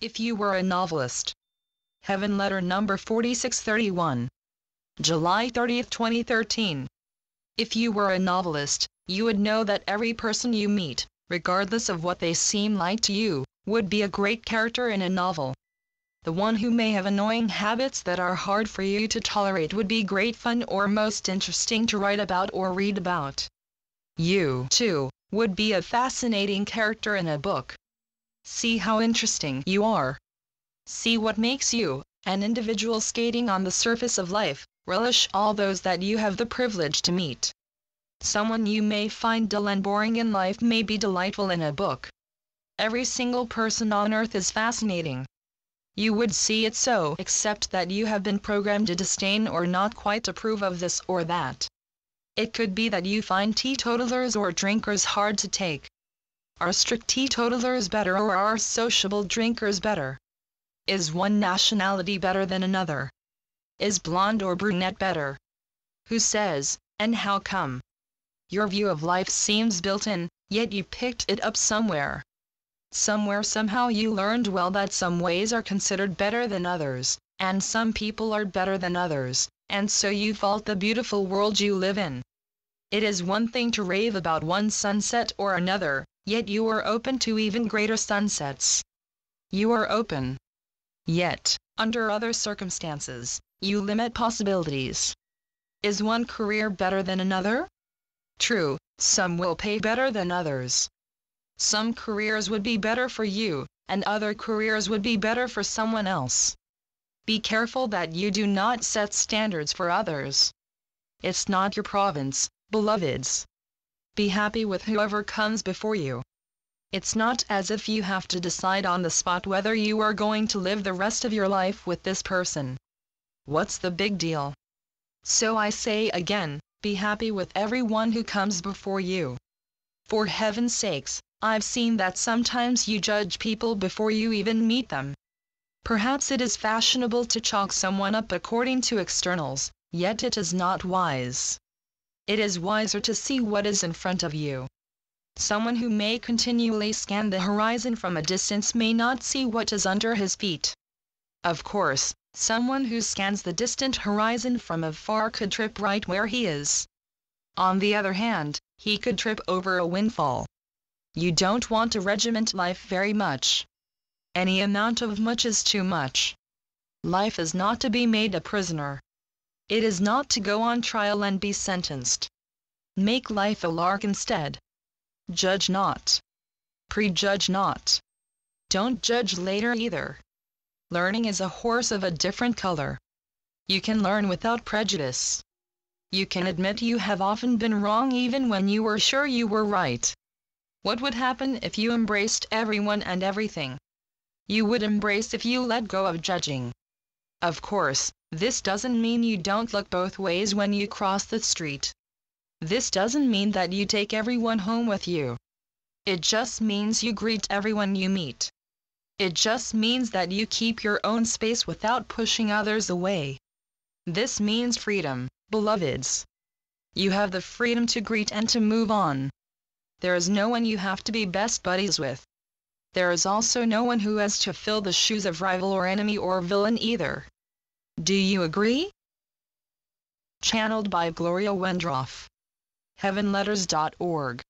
If you were a novelist. Heavenletter number 4631. July 30, 2013. If you were a novelist, you would know that every person you meet, regardless of what they seem like to you, would be a great character in a novel. The one who may have annoying habits that are hard for you to tolerate would be great fun or most interesting to write about or read about. You, too, would be a fascinating character in a book. See how interesting you are. See what makes you, an individual skating on the surface of life, relish all those that you have the privilege to meet. Someone you may find dull and boring in life may be delightful in a book. Every single person on earth is fascinating. You would see it so, except that you have been programmed to disdain or not quite approve of this or that. It could be that you find teetotalers or drinkers hard to take. Are strict teetotalers better or are sociable drinkers better? Is one nationality better than another? Is blonde or brunette better? Who says, and how come? Your view of life seems built in, yet you picked it up somewhere. Somewhere somehow you learned well that some ways are considered better than others, and some people are better than others, and so you fault the beautiful world you live in. It is one thing to rave about one sunset or another, yet you are open to even greater sunsets. You are open. Yet, under other circumstances, you limit possibilities. Is one career better than another? True, some will pay better than others. Some careers would be better for you, and other careers would be better for someone else. Be careful that you do not set standards for others. It's not your province, beloveds. Be happy with whoever comes before you. It's not as if you have to decide on the spot whether you are going to live the rest of your life with this person. What's the big deal? So I say again, be happy with everyone who comes before you. For heaven's sakes, I've seen that sometimes you judge people before you even meet them. Perhaps it is fashionable to chalk someone up according to externals, yet it is not wise. It is wiser to see what is in front of you. Someone who may continually scan the horizon from a distance may not see what is under his feet. Of course, someone who scans the distant horizon from afar could trip right where he is. On the other hand, he could trip over a windfall. You don't want to regiment life very much. Any amount of much is too much. Life is not to be made a prisoner. It is not to go on trial and be sentenced. Make life a lark instead. Judge not. Prejudge not. Don't judge later either. Learning is a horse of a different color. You can learn without prejudice. You can admit you have often been wrong even when you were sure you were right. What would happen if you embraced everyone and everything? You would embrace if you let go of judging. Of course, this doesn't mean you don't look both ways when you cross the street. This doesn't mean that you take everyone home with you. It just means you greet everyone you meet. It just means that you keep your own space without pushing others away. This means freedom, beloveds. You have the freedom to greet and to move on. There is no one you have to be best buddies with. There is also no one who has to fill the shoes of rival or enemy or villain either. Do you agree? Channeled by Gloria Wendroff. Heavenletters.org